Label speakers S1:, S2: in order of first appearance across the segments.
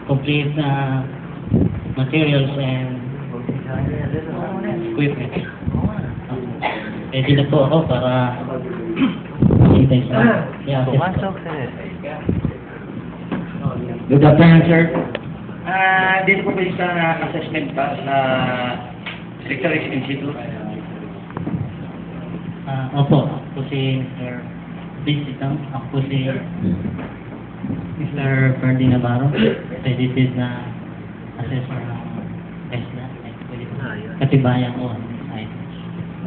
S1: complete materials and equipment. Ready na po ako para hintay sa
S2: Pumasok, sir.
S1: Good afternoon, sir.
S3: Dito po ba yung sa assessment pa sa Electronics Institute?
S1: Opo, ako po si Mr. Bisitang. Ako po si Mr. Ferdy Navarro, accredited na assessor ng ESNA, Katibayan o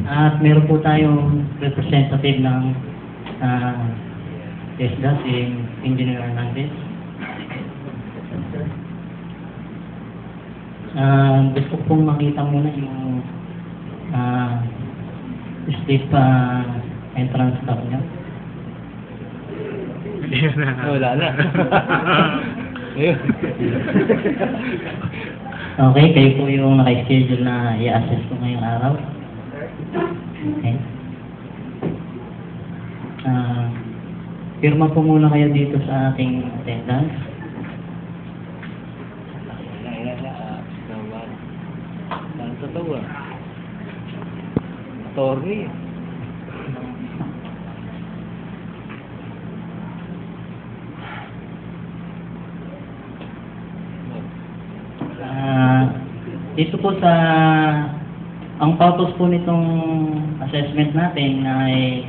S1: At meron po tayong representative ng ESNA, si Engineer Hernandez. Gusto pong makita muna yung steep entrance door niya.
S2: Wala na.
S1: Okay, kayo po yung naka-schedule na i-assess ko ngayong araw. Okay. Pirma po muna kayo dito sa ating attendance.
S2: Saan sa tawa? Attorney.
S1: Dito po sa ang purpose po nitong assessment natin ay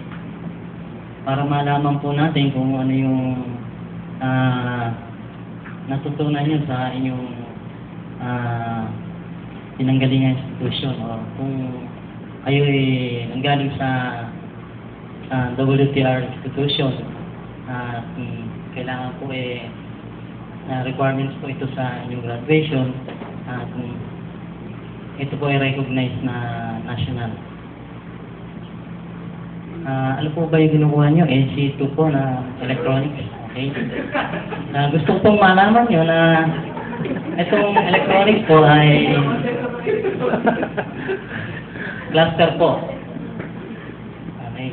S1: para malaman po natin kung ano yung natutunan nyo sa inyong pinanggalingan institution o kung kayo ay nanggaling sa WTR institution kailangan po requirements po ito sa inyong graduation at ito po ay recognized na national. Ano po ba yung ginukuha nyo? NC2 po na electronics. Okay. Gusto ko pong malaman nyo na itong electronics po ay cluster po. Okay.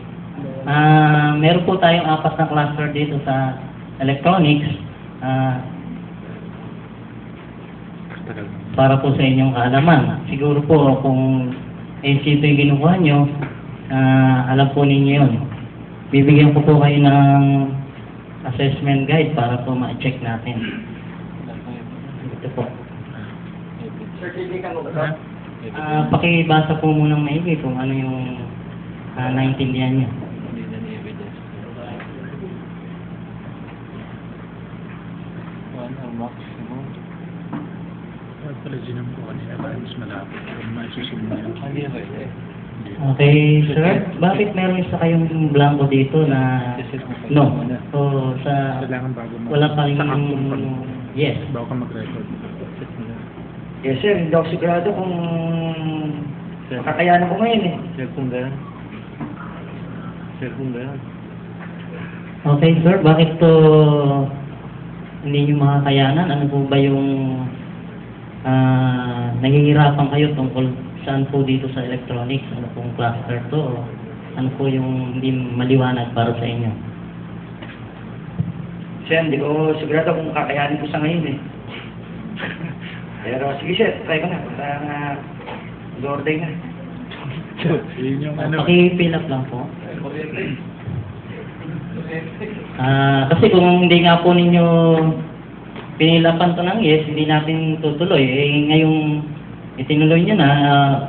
S1: Meron po tayong 4 na cluster dito sa electronics. Para po sa inyong kaalaman. Siguro po kung NC2 yung ginukuha nyo, alam po ninyo yun. Bibigyan ko po kayo ng assessment guide para po ma-check natin. Ito po.
S3: Certificate mo ba?
S1: Pakibasa po munang maigi kung ano yung naintindihan nyo.
S4: Pala ginam ko kanina para mas malapit kung maisusunod yun.
S2: Hindi na pwede.
S1: Okay, sir. Bakit meron isa kayong blanco dito na no? So,
S4: Kailangan bago mo.
S1: wala pa rin
S4: Sa action pa.
S1: yes.
S4: Bago ka mag-record.
S3: Yes, sir. Hindi ako sigurado kung kakayanan ko ngayon eh.
S2: Cellphone ba yan? Cellphone ba yan?
S1: Okay, sir. Bakit to hindi nyo makakayanan? Ano po ba yung nangihirapan kayo tungkol saan po dito sa electronics? Ano pong cluster to? O ano po yung hindi maliwanag para sa inyo?
S3: Sir, hindi ko sigurado kung kakayanin ko sa ngayon eh. Pero sige sir, try ko na. Para order na.
S4: Yun yung ano.
S1: Paki-fill up lang po. Kasi kung hindi nga po ninyo pinilapan to ng yes, hindi natin tutuloy. Ngayong itinuloy nyo na,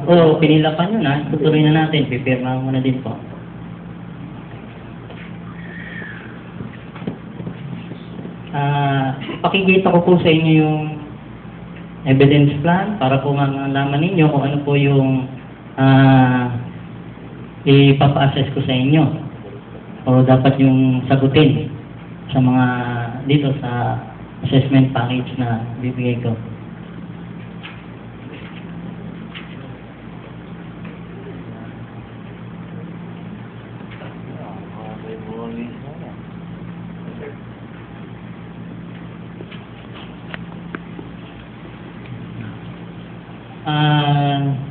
S1: o pinilapan nyo na, tutuloy na natin. Pipirma mo na din po. Pakikita ko po sa inyo yung evidence plan para po malaman ninyo kung ano po yung ipapa-assess ko sa inyo. O dapat yung sagutin sa mga dito sa assessment package na bibigay ko.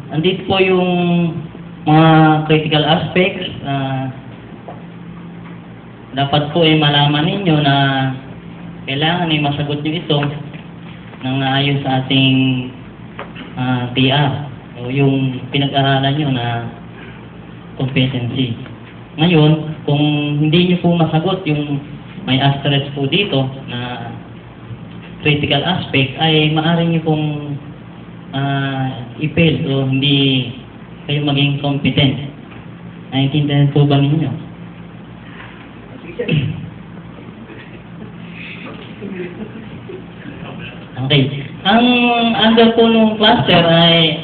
S1: Andito po yung mga critical aspects. Dapat po ay malaman ninyo na kailangan ay masagot nyo ito nang ayon sa ating TR o yung pinag-aralan nyo na competency. Ngayon, kung hindi nyo po masagot yung may asterisk po dito na critical aspect, ay maaari nyo pong i-fail o hindi kayo maging competent. Naiintindihan po ba ninyo? Okay. Ang under po ng cluster ay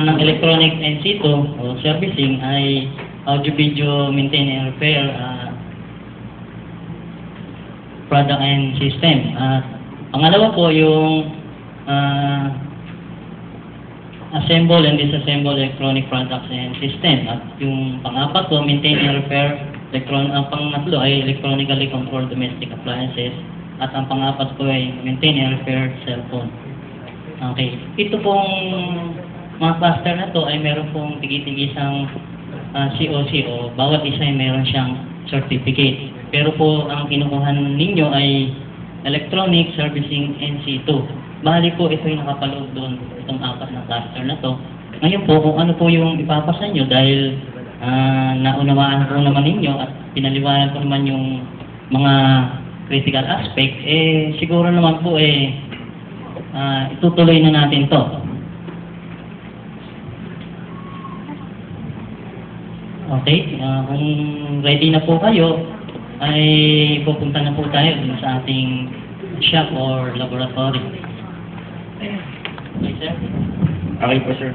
S1: ng electronic NC2 o servicing ay audio-video maintain and repair product and system. At pangalawa po yung assemble and disassemble electronic products and system. At yung pang-apat po, maintain and repair ang pang-atlo ay electronically controlled domestic appliances. At ang pang-apat po ay maintain and repair cellphone. Okay. Ito pong mga cluster na to ay meron pong tigit-tigisang COC o bawat isa ay meron siyang certificate. Pero po ang kinukuha ninyo ay electronic servicing NC2. Bali po ito yung nakapaloob doon, itong apat na cluster na to. Ngayon po, kung ano po yung ipapasa nyo dahil naunawaan po naman ninyo at pinaliwanag ko naman yung mga critical aspect, siguro naman po itutuloy na natin to. Okay, kung ready na po kayo, ay pupunta na po tayo sa ating shop or laboratory. Okay, sir?
S3: Okay po, sir.